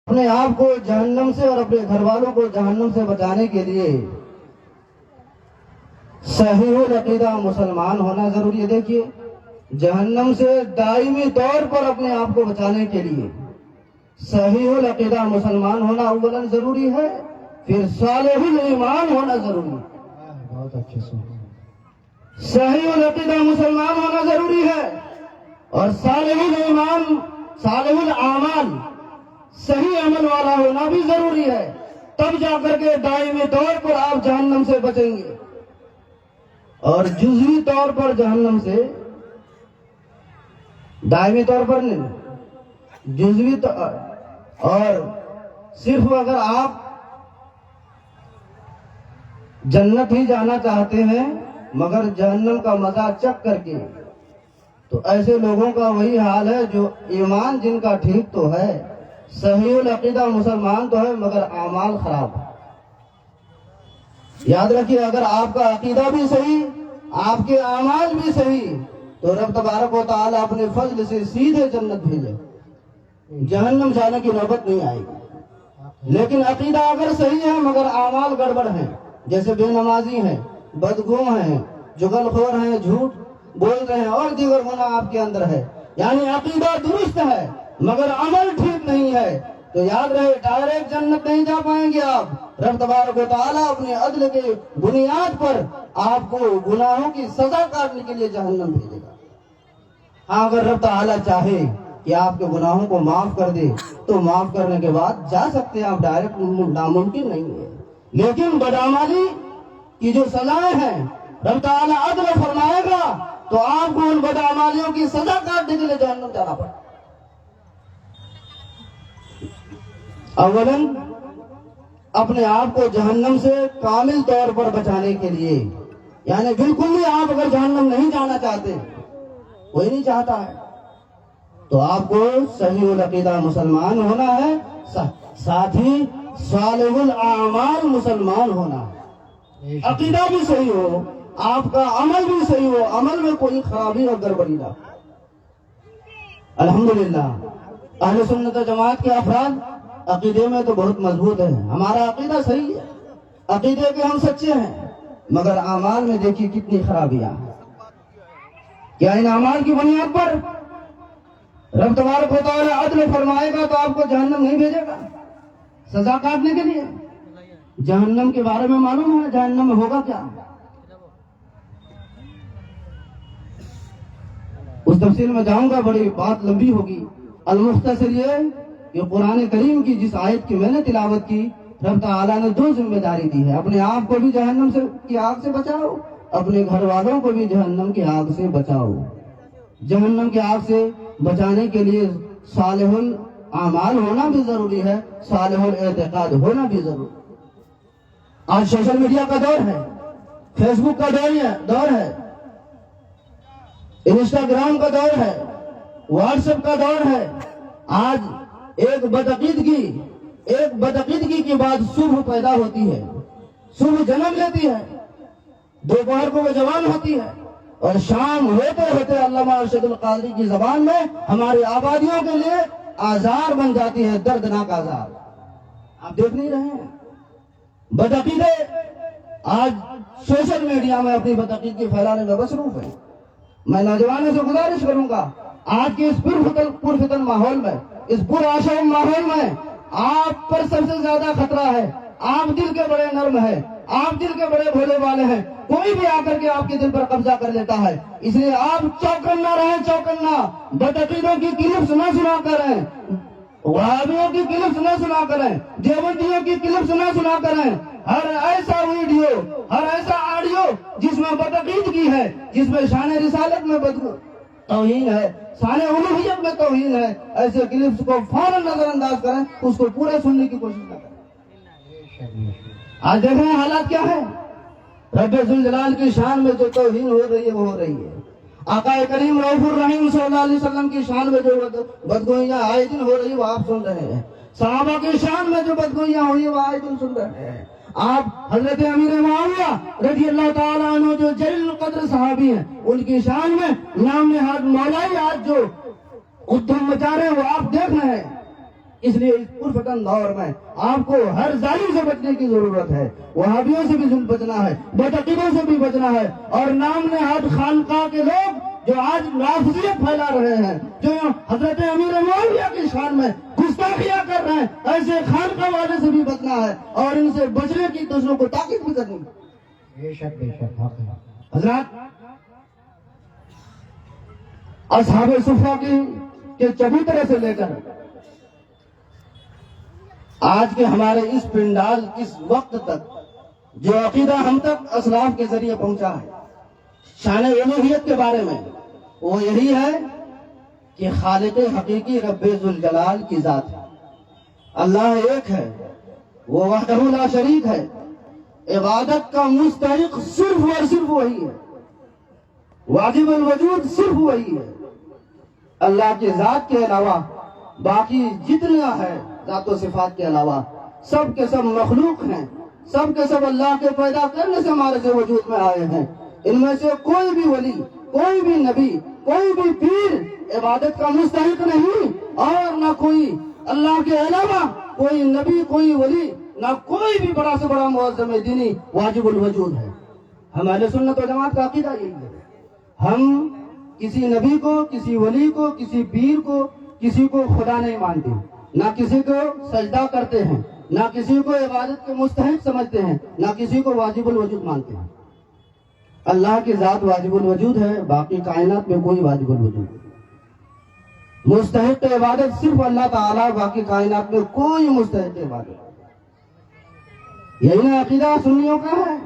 اپنے آپ کو جہنم سے اور اپنے گھر والوں کو جہنم سے بچانے کے لیے صحیح العقیدہ مسلمان ہونا ضروری ہے۔ دیکھیے، جہنم سے دائمی طور پر اپنے آپ کو بچانے کے لیے صحیح العقیدہ مسلمان ہونا اولاً ضروری ہے، پھر صالح الایمان ہونا ضروری ہے۔ بہت اچھے سے صحیح العقیدہ مسلمان ہونا ضروری ہے اور صالح الایمان، صالح الاعمال، صحیح عمل والا ہونا بھی ضروری ہے، تب جا کر کے دائمی طور پر آپ جہنم سے بچیں گے۔ اور جزوی طور پر جہنم سے، دائمی طور پر نہیں، جزوی طور، اور صرف اگر آپ جنت ہی جانا چاہتے ہیں مگر جہنم کا مزہ چکھ کر کے، تو ایسے لوگوں کا وہی حال ہے جو ایمان جن کا ٹھیک تو ہے، صحیح العقیدہ مسلمان تو ہے مگر اعمال خراب ہے۔ یاد رکھیے، اگر آپ کا عقیدہ بھی صحیح، آپ کے اعمال بھی صحیح، تو رب تبارک و تعالیٰ اپنے فضل سے سیدھے جنت بھیجے، جہنم جانے کی نوبت نہیں آئے گی۔ لیکن عقیدہ اگر صحیح ہے مگر اعمال گڑبڑ ہیں، جیسے بے نمازی ہیں، بدگو ہیں، جغل خور ہیں، جھوٹ بول رہے ہیں اور دیگر گناہ آپ کے اندر ہے، یعنی عقیدہ درست ہے مگر عمل ٹھیک نہیں ہے، تو یاد رہے ڈائریکٹ جنت نہیں جا پائیں گے آپ۔ رب تبارک و تعالیٰ اپنے عدل کے بنیاد پر آپ کو گناہوں کی سزا کاٹنے کے لیے جہنم بھیجے گا۔ ہاں، اگر رب تعالیٰ چاہے کہ آپ کے گناہوں کو معاف کر دے تو معاف کرنے کے بعد جا سکتے ہیں آپ، ڈائریکٹ ناممکن نہیں ہے۔ لیکن بدعملی کی جو سزائیں ہیں رب تعالیٰ عدل فرمائے گا تو آپ کو ان بدعمالیوں کی سزا کاٹنے کے لیے جہنم جانا پڑے۔ اولاً اپنے آپ کو جہنم سے کامل طور پر بچانے کے لیے، یعنی بالکل ہی آپ اگر جہنم نہیں جانا چاہتے، کوئی نہیں چاہتا ہے، تو آپ کو صحیح العقیدہ مسلمان ہونا ہے، ساتھ ہی صالح الاعمال مسلمان ہونا ہے۔ عقیدہ بھی صحیح ہو، آپ کا عمل بھی صحیح ہو، عمل میں کوئی خرابی اور گڑبڑی نہ۔ الحمدللہ اہل سنت و جماعت کے افراد عقیدے میں تو بہت مضبوط ہیں، ہمارا عقیدہ صحیح ہے، عقیدے کے ہم سچے ہیں، مگر اعمال میں دیکھیے کتنی خرابیاں ہیں۔ کیا ان اعمال کی بنیاد پر رب تبارک و تعالیٰ عدل فرمائے گا تو آپ کو جہنم نہیں بھیجے گا سزا کاٹنے کے لیے؟ جہنم کے بارے میں معلوم ہے جہنم میں ہوگا کیا؟ اس تفصیل میں جاؤں گا، بڑی بات لمبی ہوگی۔ المختصر یہ کہ قرآن کریم کی جس آیت کی میں نے تلاوت کی، رب تعالیٰ نے دو ذمہ داری دی ہے، اپنے آپ کو بھی جہنم کی آگ سے بچاؤ، اپنے گھر والوں کو بھی جہنم کی آگ سے بچاؤ۔ جہنم کی آگ سے بچانے کے لیے صالح الاعمال ہونا بھی ضروری ہے، صالح الاعتقاد ہونا بھی ضروری ہے۔ آج سوشل میڈیا کا دور ہے، فیس بک کا دور ہے، انسٹاگرام کا دور ہے، واٹس ایپ کا دور ہے۔ آج ایک بدعقیدگی کی بعد صبح پیدا ہوتی ہے، صبح جنم لیتی ہے، دوپہر کو وہ جوان ہوتی ہے، اور شام ہوتے ہوتے علامہ ارشد القادری کی زبان میں ہماری آبادیوں کے لیے آزار بن جاتی ہے، دردناک آزار۔ آپ دیکھ نہیں رہے ہیں بدعقیدے آج سوشل میڈیا میں اپنی بدعقیدگی پھیلانے میں مصروف ہیں۔ میں نوجوانوں سے گزارش کروں گا، آج کے اس پرفتن ماحول میں، اس پرآشوب ماحول میں آپ پر سب سے زیادہ خطرہ ہے۔ آپ دل کے بڑے نرم ہیں، آپ دل کے بڑے بھولے والے ہیں، کوئی بھی آ کر کے آپ کے دل پر قبضہ کر لیتا ہے، اس لیے آپ چوکنا رہیں، چوکنا۔ بدعقیدوں کی کلپس نہ سنا کریں، وہابیوں کی کلپس نہ سنا کریں، دیوبندیوں کی کلپس نہ سنا کریں۔ ہر ایسا ویڈیو، ہر ایسا آڈیو جس میں بدعقیدگی ہے، جس میں شان رسالت میں توہین ہے، شان الوہیت میں توہین ہے، ایسے کلپس کو فوراً نظر انداز کریں، اس کو پورے سننے کی کوشش نہ کریں۔ آج دیکھ رہے ہیں حالات کیا ہے، رب ذوالجلال کی شان میں جو توہین ہو رہی ہے وہ ہو رہی ہے۔ آقا کریم رؤوف الرحیم صلی اللہ علیہ وسلم کی شان میں جو بدگوئیاں آئے دن ہو رہی ہے وہ آپ سن رہے ہیں، صحابہ کی شان میں جو بدگوئیاں ہوئی وہ آئے دن سن رہے ہیں۔ آپ حضرت امیر معاویہ رضی اللہ تعالیٰ عنہ جو جلیل القدر صحابی ہیں، ان کی شان میں نام نہاد مولائی آج جو ادھم مچا رہے ہیں وہ آپ دیکھ رہے ہیں۔ اس لیے اس پرفتن دور میں آپ کو ہر ظالم سے بچنے کی ضرورت ہے، وہابیوں سے بھی بچنا ہے، بدعقیدوں سے بھی بچنا ہے، اور نام نہاد خانقاہ کے لوگ جو آج نافذیت پھیلا رہے ہیں، جو حضرت امیر معاویہ کی شان میں گستاخیاں کر رہے ہیں، ایسے خانقاہ والے سے بھی بچنا ہے اور ان سے بچنے کی دوسروں کو تاکید بھی کرنی ہے۔ بے شک حق ہے۔ حضرات، اصحاب صفہ کے چبوترے سے لے کر آج کے ہمارے اس پنڈال اس وقت تک جو عقیدہ ہم تک اسلاف کے ذریعے پہنچا ہے شان الوہیت کے بارے میں، وہ یہی ہے کہ خالق حقیقی رب ذوالجلال کی ذات ہے، اللہ ایک ہے، وہ وحدہ لا شریک ہے، عبادت کا مستحق صرف اور صرف وہی ہے، واجب الوجود صرف وہی ہے۔ اللہ کی ذات کے علاوہ باقی جتنا ہے ذات و صفات کے علاوہ سب کے سب مخلوق ہیں، سب کے سب اللہ کے پیدا کرنے سے ہمارے سے وجود میں آئے ہیں۔ ان میں سے کوئی بھی ولی، کوئی بھی نبی، کوئی بھی پیر عبادت کا مستحق نہیں، اور نہ کوئی اللہ کے علاوہ کوئی نبی، کوئی ولی، نہ کوئی بھی بڑا سے بڑا معظم دینی واجب الوجود ہے۔ ہمارے سنت و جماعت کا عقیدہ یہی ہے، ہم کسی نبی کو، کسی ولی کو، کسی پیر کو، کسی کو خدا نہیں مانتے، نہ کسی کو سجدہ کرتے ہیں، نہ کسی کو عبادت کے مستحق سمجھتے ہیں، نہ کسی کو واجب الوجود مانتے ہیں۔ اللہ کی ذات واجب الوجود ہے، باقی کائنات میں کوئی واجب الوجود نہیں۔ مستحق عبادت صرف اللہ تعالیٰ، باقی کائنات میں کوئی مستحق عبادت۔ یہی نا عقیدہ سنیوں کا ہے،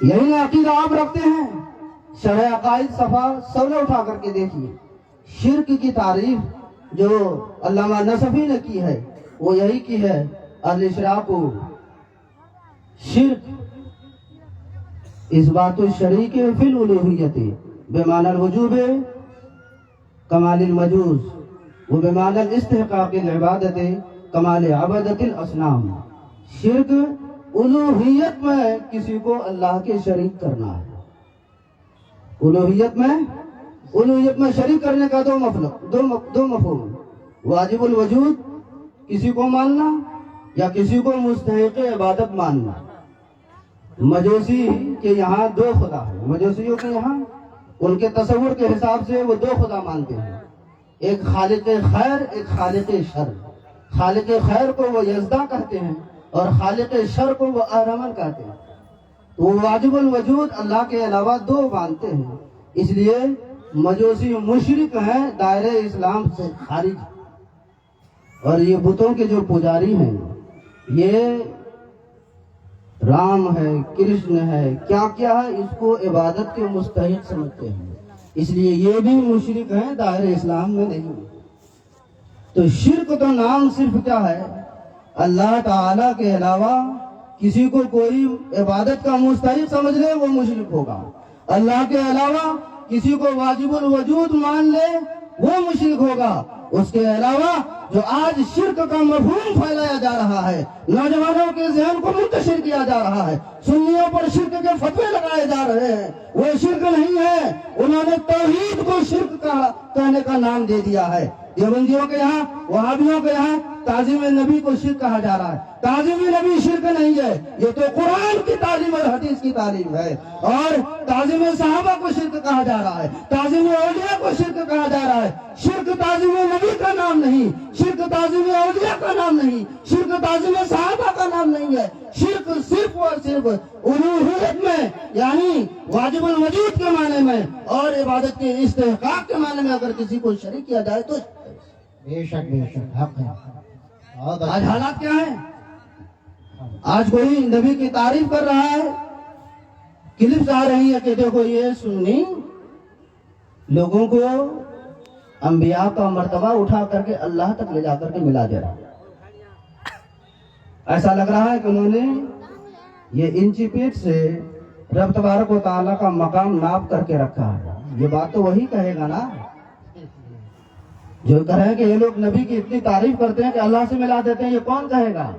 یہی نا عقیدہ آپ رکھتے ہیں۔ شرح عقائد صفحہ 16 اٹھا کر کے دیکھیے، شرک کی تعریف جو علامہ نصفی نے کی ہے وہ یہی کی ہے، الاشراک شرک اثبات الشریک فی الالوہیت بمعنی الوجوب کمال المجوز و بمعنی الاستحقاق العبادت کمال عبادت الاصنام۔ شرک الوہیت میں کسی کو اللہ کے شریک کرنا ہے، الوہیت میں شریک کرنے کا دو مفہوم، واجب الوجود کسی کو ماننا یا کسی کو مستحق عبادت ماننا۔ مجوسی کے یہاں دو خدا ہیں، مجوسیوں کے یہاں ان کے تصور کے حساب سے وہ دو خدا مانتے ہیں، ایک خالق خیر، ایک خالق شر۔ خالق خیر کو وہ یزدہ کہتے ہیں اور خالق شر کو وہ اہرمن کہتے ہیں۔ تو وہ واجب الوجود اللہ کے علاوہ دو مانتے ہیں، اس لیے مجوسی مشرک ہیں، دائرہ اسلام سے خارج۔ اور یہ بتوں کے جو پجاری ہیں، یہ رام ہے، کرشن ہے، کیا کیا ہے، اس کو عبادت کے مستحق سمجھتے ہیں، اس لیے یہ بھی مشرک ہیں، دائرہ اسلام میں نہیں۔ تو شرک تو نام صرف کیا ہے، اللہ تعالی کے علاوہ کسی کو کوئی عبادت کا مستحق سمجھ لے وہ مشرک ہوگا، اللہ کے علاوہ کسی کو واجب الوجود مان لے وہ مشرک ہوگا۔ اس کے علاوہ جو آج شرک کا مفہوم پھیلایا جا رہا ہے، نوجوانوں کے ذہن کو منتشر کیا جا رہا ہے، سنیوں پر شرک کے فتوے لگائے جا رہے ہیں، وہ شرک نہیں ہے، انہوں نے توحید کو شرک کہنے کا نام دے دیا ہے۔ دیوبندیوں کے یہاں، وہابیوں کے یہاں تعظیم نبی کو شرک کہا جا رہا ہے، تعظیم نبی شرک نہیں ہے، یہ تو قرآن کی تعلیم اور حدیث کی تعلیم ہے۔ اور تعظیم صحابہ کو شرک کہا جا رہا ہے، تعظیم اولیاء کو شرک کہا جا رہا ہے۔ شرک تعظیم نبی کا نام نہیں، شرک تعظیم اولیاء کا نام نہیں، شرک تعظیم صحابہ کا نام نہیں ہے۔ شرک صرف اور صرف الوہیت میں، یعنی واجب الوجود کے معنی میں اور عبادت کے استحقاق کے معنی میں اگر کسی کو شریک کیا جائے تو بے شک حق ہے۔ آج حالات کیا ہیں؟ آج کوئی نبی کی تعریف کر رہا ہے، کلپس آ رہی ہے کہ دیکھو یہ سنی لوگوں کو انبیاء کا مرتبہ اٹھا کر کے اللہ تک لے جا کر کے ملا دے رہا ہے۔ ایسا لگ رہا ہے کہ انہوں نے یہ انچی پیٹ سے رب تبارک و تعالیٰ کا مقام ناپ کر کے رکھا ہے۔ یہ بات تو وہی کہے گا نا جو کہے کہ یہ لوگ نبی کی اتنی تعریف کرتے ہیں کہ اللہ سے ملا دیتے ہیں، یہ کون کہے گا؟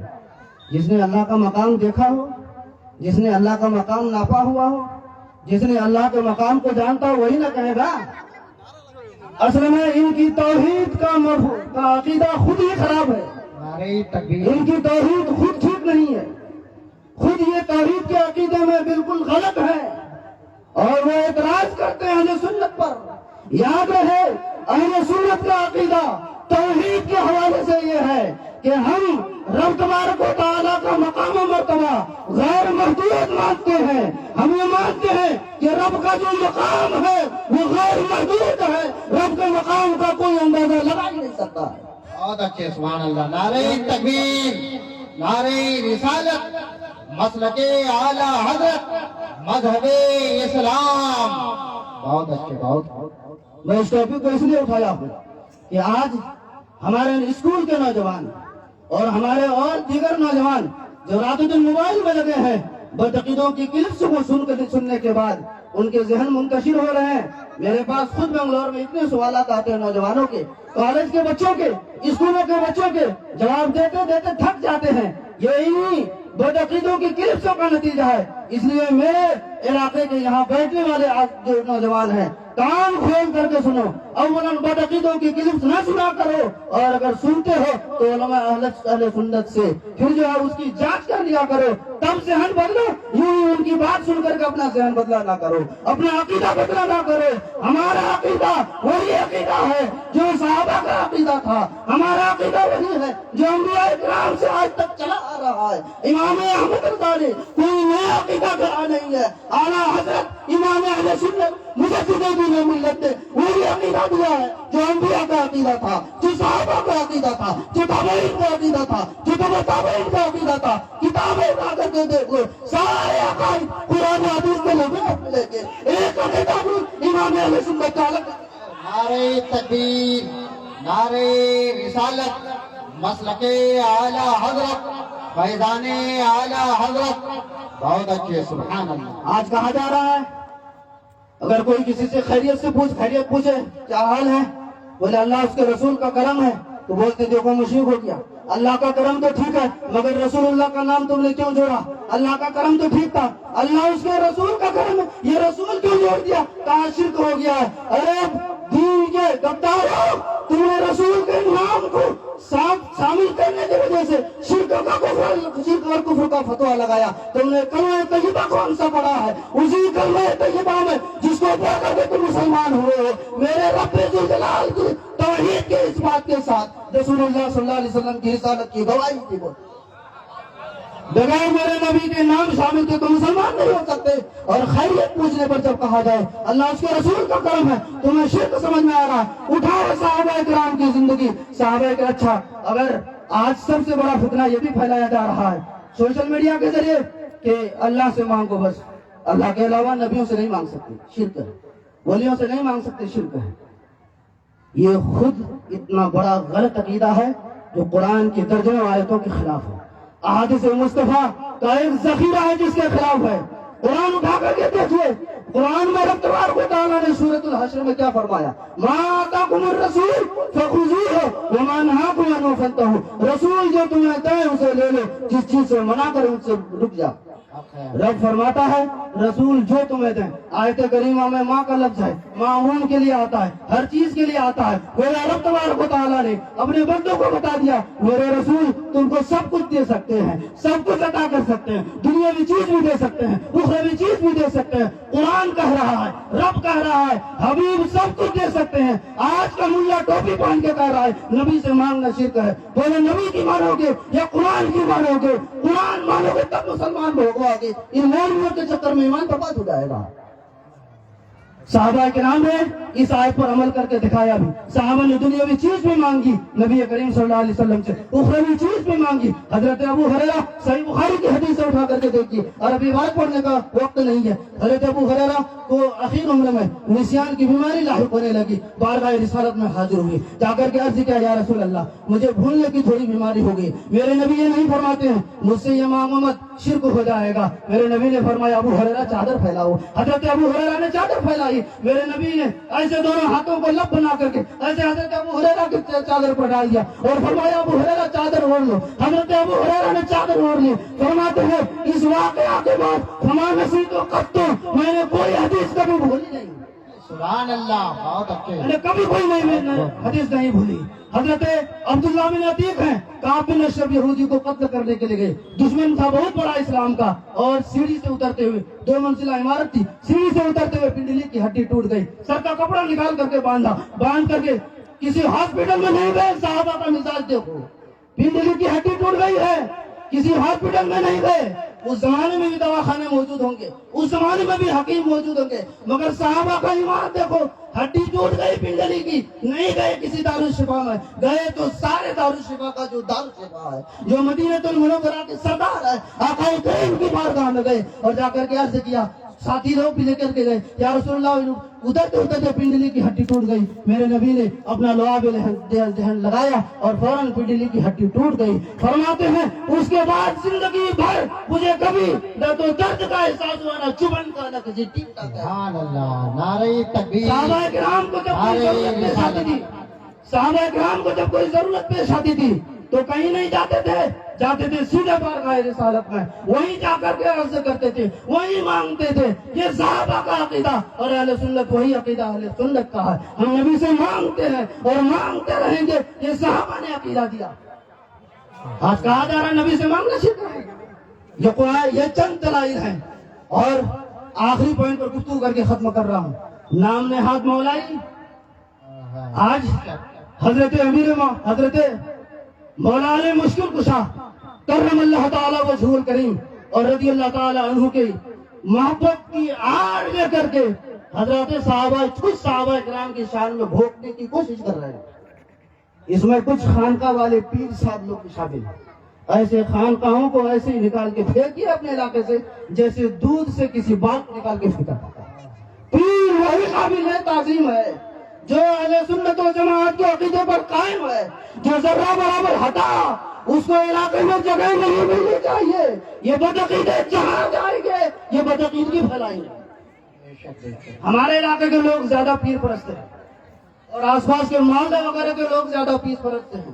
جس نے اللہ کا مقام دیکھا ہو، جس نے اللہ کا مقام ناپا ہوا ہو، جس نے اللہ کے مقام کو جانتا ہو، وہی نہ کہے گا۔ اصل میں ان کی توحید کا عقیدہ خود ہی خراب ہے. نعرہ تکبیر. ان کی توحید خود ٹھیک نہیں ہے. خود یہ توحید کے عقیدے میں بالکل غلط ہے اور وہ اعتراض کرتے ہیں اہل سنت پر. یاد رہے اہل سنت کا عقیدہ توحید کے حوالے سے یہ ہے کہ ہم رب تبارک و تعالیٰ کا مقام و مرتبہ غیر محدود مانتے ہیں. ہم یہ مانتے ہیں کہ رب کا جو مقام ہے وہ غیر محدود ہے. رب کے مقام کا کوئی اندازہ لگا ہی نہیں سکتا ہے. بہت اچھے سبحان اللہ. نعرہ تکبیر. نعرہ رسالت. مسلک اعلی حضرت. مذہب اسلام. بہت اچھے. بہت. میں اس ٹاپک کو اس لیے اٹھایا ہوں کہ آج ہمارے اسکول کے نوجوان اور ہمارے اور دیگر نوجوان جو رات دن موبائل میں لگے ہیں بدعقیدوں کی کلپس کو سننے کے بعد ان کے ذہن منتشر ہو رہے ہیں. میرے پاس خود بنگلور میں اتنے سوالات آتے ہیں نوجوانوں کے, کالج کے بچوں کے, اسکولوں کے بچوں کے, جواب دیتے دیتے تھک جاتے ہیں. یہی بدعقیدوں کی کلپسوں کا نتیجہ ہے. اس لیے میرے علاقے کے یہاں بیٹھنے والے جو نوجوان ہیں کان کھول کر کے سنو. اولاً بدعقیدوں کی کلپس نہ سنا کرو, اور اگر سنتے ہو تو علماء اہل سنت سے پھر جو ہے اس کی جانچ کر لیا کرو, تب ذہن بدلو. یوں ہی ان کی بات سن کر کے اپنا ذہن بدلا نہ کرو, اپنا عقیدہ بدلا نہ کرو. ہمارا عقیدہ وہی عقیدہ ہے جو صحابہ کا عقیدہ تھا. ہمارا عقیدہ وہی ہے جو انبیاء کرام سے آج تک چلا آ رہا ہے. امام احمد رضا نے کوئی نیا عقیدہ کرا نہیں ہے. اعلیٰ حضرت امام اہل سنت مجدد دین ملت نے وہی عقیدہ دیا ہے جو انبیاء کا عقیدہ تھا, جو صحابہ کا عقیدہ تھا, جو تابعین کا عقیدہ تھا, جو تبع تابعین کا عقیدہ تھا. کتابیں اٹھا کر کے دیکھ لو, سارے عقائد قرآن حدیث کے لے کے ایک عقیدہ بھی امام اہل سنت کا الگ. نعرہ تکبیر. نعرہ رسالت. مسلک اعلی حضرت. فیضان اعلی حضرت. بہت اچھے سبحان اللہ. آج کہا جا رہا ہے اگر کوئی کسی سے خیریت پوچھے کیا حال ہے, بولے اللہ اس کے رسول کا کرم ہے, تو بولتے دیکھو مشرک ہو گیا. اللہ کا کرم تو ٹھیک ہے مگر رسول اللہ کا نام تم نے کیوں جوڑا؟ اللہ کا کرم تو ٹھیک تھا, اللہ اس کے رسول کا کرم ہے, یہ رسول کیوں جوڑ دیا؟ کہاں شرک ہو گیا ہے. ارے دین کے غداروں, تم نے رسول کے نام کو شامل کرنے کی وجہ سے شرک اور کفر کا فتویٰ لگایا. تم نے کلمہ طیبہ کون سا پڑھا ہے؟ اسی کلمہ طیبہ میں جس کو پڑھ کر کے تم مسلمان ہوئے ہو. میرے رب ذوالجلال کی توحید کے اس بات کے ساتھ رسول اللہ صلی اللہ علیہ وسلم کی رسالت کی گواہی کی بول, بغیر میرے نبی کے نام شامل کے تو مسلمان نہیں ہو سکتے. اور خیریت پوچھنے پر جب کہا جائے اللہ اس کے رسول کا کرم ہے, تمہیں شرک سمجھ میں آ رہا ہے. اٹھاؤ صحابہ کرام کی زندگی, صحابہ کے. اچھا اگر آج سب سے بڑا فتنہ یہ بھی پھیلایا جا رہا ہے سوشل میڈیا کے ذریعے کہ اللہ سے مانگو, بس اللہ کے علاوہ نبیوں سے نہیں مانگ سکتے, شرک ہے. ولیوں سے نہیں مانگ سکتے, شرک ہے. یہ خود اتنا بڑا غلط عقیدہ ہے جو قرآن کی درجنوں آیتوں کے خلاف ہے, احادیث مصطفیٰ کا ایک ذخیرہ ہے جس کے خلاف ہے. قرآن اٹھا کر کے دیکھیے, قرآن میں رب تبارک و تعالیٰ نے سورۃ الحشر میں کیا فرمایا؟ ما آتاکم الرسول فخذوہ وما نہاکم عنہ فانتہوا. رسول جو تمہیں دے اسے لے لو, جس چیز سے منع کرے اس سے رک جا. رب فرماتا ہے رسول جو تمہیں دیں. آیت کریمہ میں ماں کا لفظ ہے, ماں عموم کے لیے آتا ہے, ہر چیز کے لیے آتا ہے. میرے رب تبارک و تعالیٰ نے اپنے بندوں کو بتا دیا میرے رسول تم کو سب کچھ دے سکتے ہیں, سب کچھ عطا کر سکتے ہیں, دنیاوی چیز بھی دے سکتے ہیں, اخروی چیز بھی دے سکتے ہیں. قرآن کہہ رہا ہے, رب کہہ رہا ہے حبیب سب کچھ دے سکتے ہیں. آج کا ملا ٹوپی پہن کے کہہ رہا ہے نبی سے مانگنا شرک ہے. بولے نبی کی مانو گے یا قرآن کی مانو گے؟ قرآن مانو گے تب مسلمان ہوگا. آگے ان مولویوں کے چکر میں ایمان برباد ہو جائے گا. صحابہ کرام نے اس آیت پر عمل کر کے دکھایا بھی. صحابہ نے دنیاوی چیز بھی مانگی نبی کریم صلی اللہ علیہ وسلم سے, اخروی چیز بھی مانگی. حضرت ابو ہریرہ صحیح بخاری کی حدیث سے اٹھا کر کے دیکھیے, اور ابھی بات پڑھنے کا وقت نہیں ہے. حضرت ابو ہریرہ کو اخیر عمر میں نسیان کی بیماری لاحق ہونے لگی. بارگاہ رسالت میں حاضر ہوئی, جا کر کے عرض کیا یا رسول اللہ مجھے بھولنے کی تھوڑی بیماری ہو گئی. میرے نبی یہ نہیں فرماتے ہیں مجھ سے یہ امامت شرک ہو جائے گا. میرے نبی نے فرمایا ابو ہریرہ چادر پھیلاؤ. حضرت ابو ہریرہ نے چادر پھیلائی. میرے نبی نے ایسے دونوں ہاتھوں کو لب بنا کر کے ایسے حضرت ابو ہریرہ کی چادر پر ڈال دیا اور فرمایا ابو ہریرہ چادر اوڑھ لو. حضرت ابو ہریرہ نے چادر اوڑھ لی. فرماتے ہیں اس واقعہ کے بعد فما نسیت قط, میں نے کوئی حدیث کبھی بھولی نہیں. سبحان اللہ، بہت اچھے. میں نے کبھی کوئی نہیں حدیث نہیں بھولی. حضرت عبداللہ بن عتیق ہیں، کعب بن اشرف یہودی کو قتل کرنے کے لیے گئے. دشمن تھا بہت بڑا اسلام کا، اور سیڑھی سے اترتے ہوئے، 2 منزلہ عمارت تھی، سیڑھی سے اترتے ہوئے پنڈلی کی ہڈی ٹوٹ گئی. سر کا کپڑا نکال کر کے باندھ کر کے کسی ہاسپٹل میں نہیں گئے. صحابہ کا مزاج دیکھو، پنڈلی کی ہڈی ٹوٹ گئی ہے، کسی ہاسپٹل میں نہیں گئے. اس زمانے میں بھی دواخانے موجود ہوں گے، اس زمانے میں بھی حکیم موجود ہوں گے، مگر صحابہ کا ایمان دیکھو. ہڈی ٹوٹ گئی پنڈلی کی، نہیں گئے کسی دارالشفا میں، گئے تو سارے دارالشفا کا جو دارالشفا ہے، جو مدینہ المنورہ کے سردار ہے، آقا کریم کی بارگاہ میں گئے اور جا کر کے عرض کیا. ساتھی لوگ بھی لے کر کے گئے، یا رسول اللہ ادھر پنڈلی کی ہڈی ٹوٹ گئی. میرے نبی نے اپنا لعاب دہن لگایا اور فوراً پنڈلی کی ہڈی ٹوٹ گئی. فرماتے ہیں اس کے بعد زندگی بھر مجھے کبھی نہ تو درد کا احساس ہوا، نہ چبھن کا، نہ کسی ٹیک کا. سبحان اللہ، نعرہ تکبیر. صحابہ کرام کو جب کوئی ضرورت پیش آتی تھی، صحابہ کرام کو جب کوئی ضرورت پیش آتی تھی تو کہیں نہیں جاتے تھے سیدھے بارگاہ رسالت میں، وہیں جا کر کے عرض کرتے تھے، وہیں مانگتے تھے. یہ صحابہ کا عقیدہ، اور اہل سنت وہی عقیدہ اہل سنت کا ہے. ہم نبی سے مانگتے ہیں اور مانگتے رہیں گے. یہ صحابہ نے عقیدہ دیا. آج کہا جا رہا ہے نبی سے مانگنا سیکھ رہے ہیں. یہ قرآن، یہ چند دلائل ہیں. اور آخری پوائنٹ پر گفتگو کر کے ختم کر رہا ہوں. نام نہاد مولائی. آج حضرت مولا علی مشکل کشا کرم اللہ تعالیٰ وجہہ الکریم اور رضی اللہ تعالیٰ عنہ کی محبت کی آڑ لے کر کے حضرت کچھ صحابہ کرام کی شان میں بھونکنے کی کوشش کر رہے ہیں. اس میں کچھ خانقاہ والے پیر صاحب لوگ بھی شامل ہیں. ایسے خانقاہوں کو ایسے ہی نکال کے پھینکیے اپنے علاقے سے جیسے دودھ سے کسی باغ نکال کے پھینکا جاتا ہے. پیر وہی قابل ہے تعظیم ہے جو اہل سنت و جماعت کے عقیدے پر قائم ہے، جو ذرہ برابر ہٹا اس کو علاقے میں جگہ نہیں ملنی چاہیے. یہ بدعقیدے جہاں جائیں گے یہ بدعقیدگی پھیلائیں گے. ہمارے علاقے کے لوگ زیادہ پیر پرست ہیں اور آس پاس کے محلے وغیرہ کے لوگ زیادہ پیر پرست ہیں.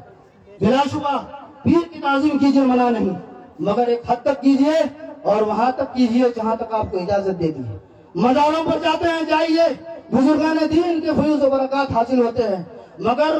بلا شبہ پیر کی تعظیم کیجیے، منع نہیں، مگر ایک حد تک کیجیے اور وہاں تک کیجیے جہاں تک آپ کو اجازت دے دی ہے. مزاروں پر جاتے ہیں جائیے، بزرگان دین کے فیوز و برکات حاصل ہوتے ہیں، مگر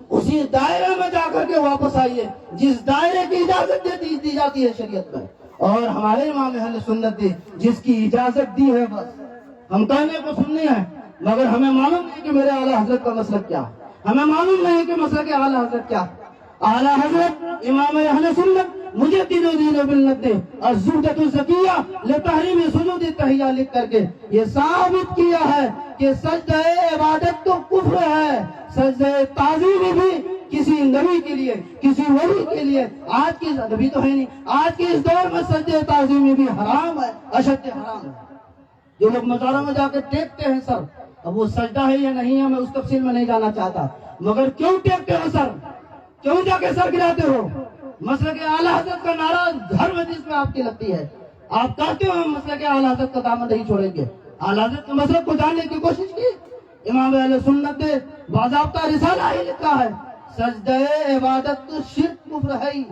اسی دائرے میں جا کر کے واپس آئیے جس دائرے کی اجازت دی جاتی ہے شریعت میں. اور ہمارے امام اہل سنت نے جس کی اجازت دی ہے، بس ہم کہنے کو سننی ہے، مگر ہمیں معلوم نہیں کہ میرے اعلیٰ حضرت کا مسلک کیا، ہمیں معلوم نہیں کہ مسلک اعلیٰ حضرت کیا. اعلیٰ حضرت امام اہل سنت مجھے دین و دین و ملت نے الزبدۃ الزکیہ لتحریم سجود التحیہ لکھ کر کے یہ ثابت کیا ہے کہ سجدہ عبادت تو کفر ہے، سجدہ تعظیم بھی کسی نبی کے لیے، کسی ولی کے لیے، آج کی نبی تو ہے نہیں، آج کے اس دور میں سجدہ تعظیم بھی حرام ہے، اشد حرام ہے. جو لوگ مزاروں میں جا کے ٹیکتے ہیں سر، اب وہ سجدہ ہے یا نہیں ہے میں اس تفصیل میں نہیں جانا چاہتا، مگر کیوں ٹیکتے ہو سر، کیوں جا کے سر گراتے ہو؟ مسلک اعلیٰ حضرت کا نعرہ ہر مجلس میں آپ کی لگتی ہے، آپ کہتے ہو مسلک اعلیٰ حضرت کا دامن نہیں چھوڑیں گے. اعلیٰ حضرت کے مسلک کو جاننے کی کوشش کی. امام اہل سنت نے باضابطہ رسالہ ہی لکھا ہے، سجدہ عبادت تو شرک کفر ہے ہی،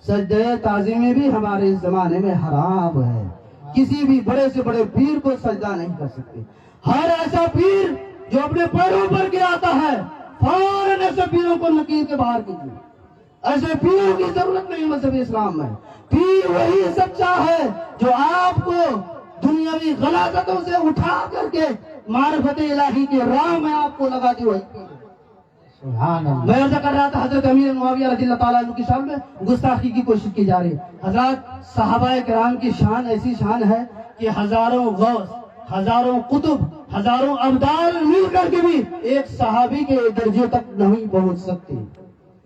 سجدہ تعظیم بھی ہمارے اس زمانے میں حرام ہے. کسی بھی بڑے سے بڑے پیر کو سجدہ نہیں کر سکتے. ہر ایسا پیر جو اپنے پیروں پر گراتا ہے فوراً ایسے پیروں کو نکیر کے باہر کیجیے. ایسے پیروں کی ضرورت نہیں مذہب اسلام میں. پیر وہی سچا ہے جو آپ کو دنیاوی غلاظتوں سے اٹھا کر کے معرفت الہی کی راہ میں آپ کو لگا دی ہوئی. میں عرض کر رہا تھا حضرت امیر معاویہ رضی اللہ تعالیٰ عنہ کی شان میں گستاخی کی کوشش کی جا رہی ہے. حضرات صحابہ کرام کی شان ایسی شان ہے کہ ہزاروں غوث، ہزاروں قطب، ہزاروں ابدال مل کر کے بھی ایک صحابی کے درجے تک نہیں پہنچ سکتے.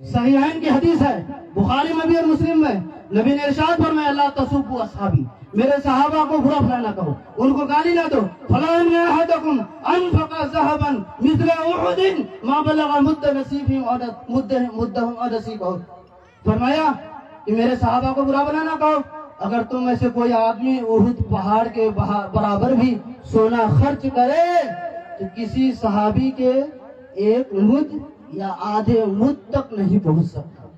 صحیحین کی حدیث ہے، بخاری میں بھی اور مسلم میں، نبی نے ارشاد فرمایا لا تسبوا اصحابی، میرے صحابہ کو برا بھلا نہ کہو، ان کو گالی نہ دو. فلان میں احدکم انفق ذهبا مثل احد ما بلغ مد نصیبهم مدهم اور نصیبهم. فرمایا کہ میرے صحابہ کو برا بھلا نہ کہو، اگر تم میں سے کوئی آدمی احد پہاڑ کے برابر بھی سونا خرچ کرے تو کسی صحابی کے ایک مد یا آدھے مد تک نہیں پہنچ سکتا.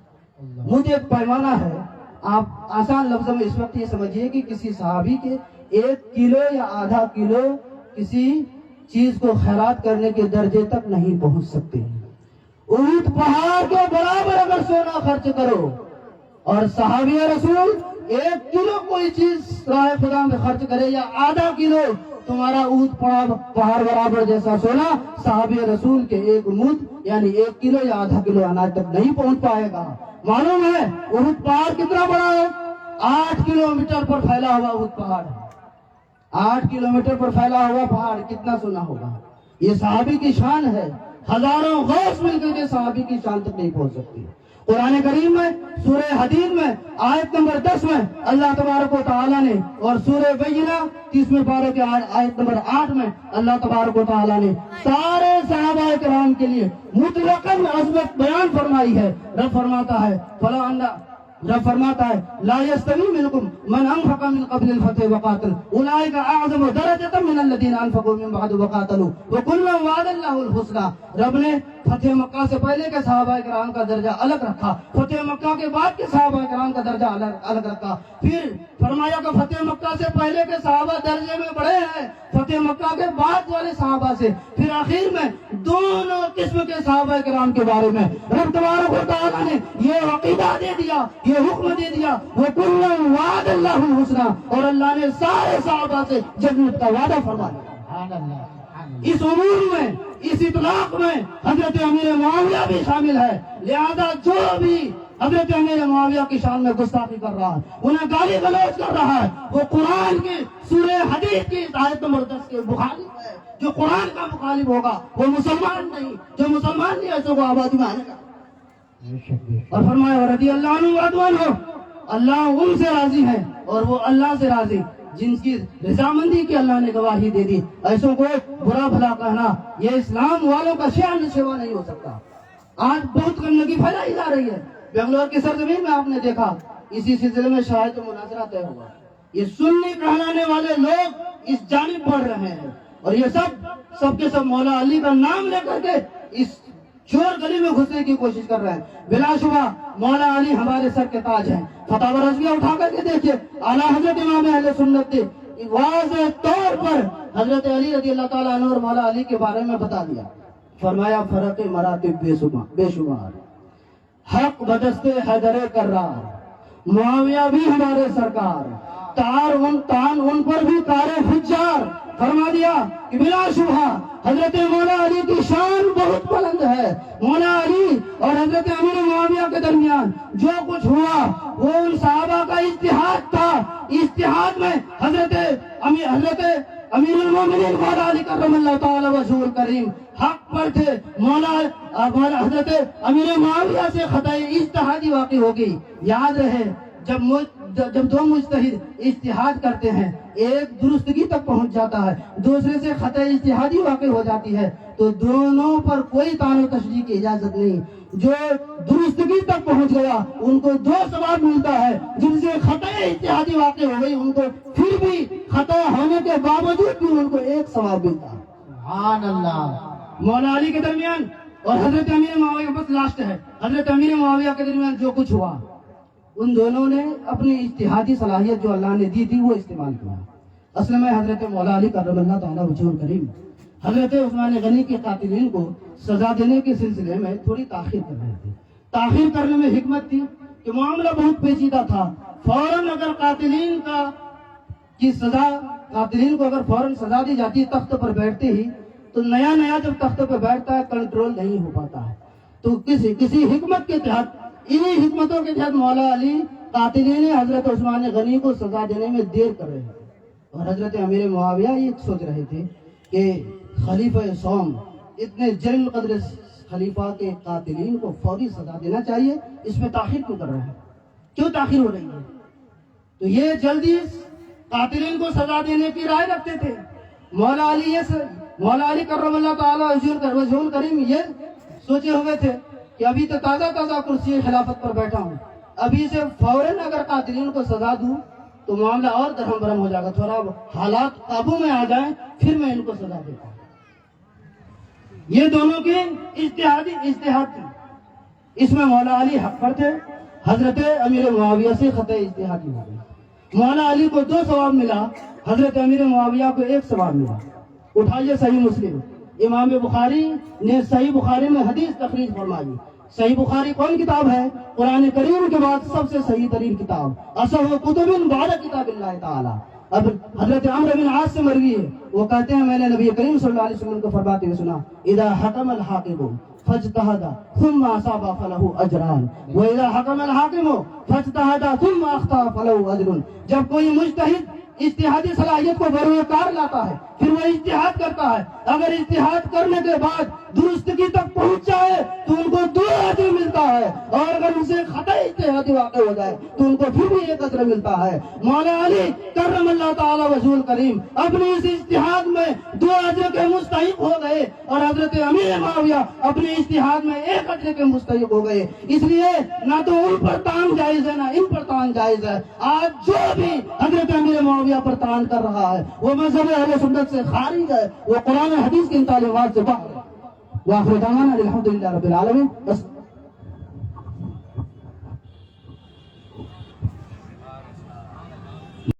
مجھ ایک پیمانہ ہے، آپ آسان لفظوں میں اس وقت یہ سمجھیے کہ کسی صحابی کے 1 کلو یا آدھا کلو کسی چیز کو خیرات کرنے کے درجے تک نہیں پہنچ سکتے. اونٹ پہاڑ کے برابر اگر سونا خرچ کرو اور صحابی رسول 1 کلو کوئی چیز راہ خدا میں خرچ کرے یا آدھا کلو، تمہارا اونٹ پہاڑ برابر جیسا سونا صحابی رسول کے 1 مد یعنی 1 کلو یا آدھا کلو اناج تک نہیں پہنچ پائے گا. معلوم ہے اونٹ پہاڑ کتنا بڑا ہے؟ 8 کلومیٹر پر پھیلا ہوا اونٹ پہاڑ ہے. 8 کلومیٹر پر پھیلا ہوا پہاڑ کتنا سونا ہوگا؟ یہ صحابی کی شان ہے. ہزاروں غوث مل کر کے صحابی کی شان تک نہیں پہنچ سکتی. قرآن کریم میں سورہ حدید میں آیت نمبر 10 میں اللہ تبارک و تعالیٰ نے، اور سورہ بینہ 30 پارے کے آیت نمبر 8 میں اللہ تبارک و تعالیٰ نے سارے صحابہ کرام کے لیے مطلقاً عظمت بیان فرمائی ہے. رب فرماتا ہے لا يستوي منكم من انفق من قبل الفتح وقاتل اولئك اعظم درجة من الذين انفقوا من بعد وقاتلوا وكلا وعد الله الحسنى. رب نے فتح مکہ سے پہلے کے صحابہ کرام کا درجہ الگ رکھا، فتح مکہ کے بعد کے صحابہ کرام کا درجہ الگ رکھا. پھر فرمایا کہ فتح مکہ سے پہلے کے صحابہ درجے میں بڑے ہیں فتح مکہ کے بعد والے صحابہ سے. پھر آخر میں دونوں قسم کے صحابہ کرام کے بارے میں رب تبارک و تعالیٰ نے یہ عقیدہ دے دیا، یہ حکم دے دیا وَكُلًّا وَعَدَ اللَّهُ الْحُسْنَى، اور اللہ نے سارے صحابہ سے جنت کا وعدہ فرمایا. سبحان اللہ. اس عموم میں، اس اطلاق میں حضرت امیر معاویہ بھی شامل ہے. لہذا جو بھی حضرت امیر معاویہ کی شان میں گستاخی کر رہا ہے، انہیں گالی گلوچ کر رہا ہے، وہ قرآن کی سورہ حدید کی آیت نمبر 10 کے مخالف ہے. جو قرآن کا مخالف ہوگا وہ مسلمان نہیں، جو مسلمان نہیں ایسے وہ آبادی میں آنے گا. اور فرمایا رضی اللہ عنہ ورضوان ہو، اللہ ان سے راضی ہے اور وہ اللہ سے راضی جن کی رضامندی کی اللہ نے گواہی دے دی. ایسوں کو برا بھلا کہنا یہ اسلام والوں کا شان سوا نہیں ہو سکتا. آج بہت گندگی پھیلائی جا رہی ہے. بنگلور کی سرزمین میں آپ نے دیکھا اسی سلسلے میں شاید مناظرہ طے ہوا. یہ سنی کہلانے والے لوگ اس جانب بڑھ رہے ہیں اور یہ سب کے سب مولا علی کا نام لے کر کے اس چور گلی میں گھسنے کی کوشش کر رہے ہیں. بلا شبہ مولا علی ہمارے سر کے تاج ہیں. فتاوی رضویہ اٹھا کر کے دیکھیے، اعلیٰ حضرت امام اہل سنت نے واضح طور پر حضرت علی رضی اللہ تعالیٰ عنہ اور مولا علی کے بارے میں بتا دیا. فرمایا فرق مراتب بے شمار، حق بدست حیدر کرار، معاویہ بھی ہمارے سرکار، تان ان پر بھی تارے حجار. فرما دیا کہ بلا شبہ حضرت مولا علی کی شان بہت بلند ہے. مولا علی اور حضرت امیر معاویہ کے درمیان جو کچھ ہوا وہ ان صحابہ کا اجتہاد تھا. اجتہاد میں حضرت امیر المومنین مولا علی کرم اللہ تعالی وجہہ الکریم حق پر تھے. مولا حضرت امیر معاویہ سے خطا اجتہادی واقع ہو گئی. یاد رہے جب دو مجتہد اجتہاد کرتے ہیں، ایک درستگی تک پہنچ جاتا ہے، دوسرے سے خطا اجتہادی واقع ہو جاتی ہے، تو دونوں پر کوئی طعن و تشریح کی اجازت نہیں. جو درستگی تک پہنچ گیا ان کو 2 ثواب ملتا ہے، جن سے خطا اجتہادی واقع ہو گئی ان کو پھر بھی خطا ہونے کے باوجود بھی ان کو 1 ثواب ملتا ہے. سبحان اللہ. مولا علی کے درمیان اور حضرت امیر معاویہ بس لاسٹ ہے. حضرت امیر معاویہ کے درمیان جو کچھ ہوا ان دونوں نے اپنی اجتہادی صلاحیت جو اللہ نے دی تھی وہ استعمال کیا. اصل میں حضرت مولا علی کرم اللہ تعالیٰ وجہہ الکریم حضرت عثمان غنی کے قاتلین کو سزا دینے کے سلسلے میں تھوڑی تاخیر کر رہے تھے. تاخیر کرنے میں حکمت تھی کہ معاملہ بہت پیچیدہ تھا. فوراً اگر قاتلین کو اگر فوراً سزا دی جاتی تخت پر بیٹھتے ہی، تو نیا جب تخت پر بیٹھتا ہے کنٹرول نہیں ہو پاتا ہے. تو کسی حکمت کے تحت، انہی حکمتوں کے تحت مولا علی قاتلین حضرت عثمان غنی کو سزا دینے میں دیر کر رہے تھے. اور حضرت امیر معاویہ یہ سوچ رہے تھے کہ خلیفہ سوم اتنے جلیل القدر خلیفہ کے قاتلین کو فوری سزا دینا چاہیے، اس میں تاخیر کیوں کر رہے ہیں، کیوں تاخیر ہو رہی ہے؟ تو یہ جلدی قاتلین کو سزا دینے کی رائے رکھتے تھے. مولا علی کرم اللہ تعالیٰ وجہہ الکریم یہ سوچے ہوئے تھے کہ ابھی تو تازہ کرسی خلافت پر بیٹھا ہوں، ابھی سے فوراً اگر قاتلین کو سزا دوں تو معاملہ اور درہم برہم ہو جائے گا، تھوڑا حالات قابو میں آ جائیں پھر میں ان کو سزا دیتا ہوں. یہ دونوں کی اجتہاد تھی. اس میں مولا علی حق پر تھے. حضرت امیر معاویہ سے خطا اجتہادی ہو گئی. مولا علی کو 2 ثواب ملا، حضرت امیر معاویہ کو 1 ثواب ملا. اٹھائیے صحیح مسلم، امام بخاری نے صحیح بخاری میں حدیث تخریج فرمائی. صحیح بخاری کون کتاب ہے؟ قرآن کریم کے بعد سب سے صحیح ترین کتاب، اصح کتب بعد کتاب اللہ تعالی. اب حضرت عمرو بن عاص سے مروی ہے، وہ کہتے ہیں میں نے نبی کریم صلی اللہ علیہ وسلم کو فرماتے ہوئے سنا، اذا حکم الحاکم فاجتہد ثم اصاب فلہ اجران واذا حکم الحاکم فاجتہد ثم اخطأ فلہ اجر. جب کوئی مجتہد اجتہادی صلاحیت کو بروئے کار لاتا ہے، پھر وہ اجتہاد کرتا ہے، اگر اجتہاد کرنے کے بعد درستگی تک پہنچ جائے تو ان کو 2 اجر ملتا ہے، اور اگر ان سے خطا اجتہادی واقع ہو جائے تو ان کو پھر بھی 1 اجر ملتا ہے. مولا علی کرم اللہ تعالی وجہ کریم اپنے اس اجتہاد میں 2 اجر کے مستحق ہو گئے، اور حضرت امیر معاویہ اپنے اجتہاد میں 1 اجر کے مستحق ہو گئے. اس لیے نہ تو ان پر تان جائز ہے نہ ان پر تان جائز ہے. آج جو بھی حضرت امیر معاویہ پر تان کر رہا ہے وہ مذہب اہل سنت سے خارج ہے، وہ قرآن حدیث کی ان تعلیمات سے باہر ہے. وآخر دعوانا الحمدللہ رب العالمین.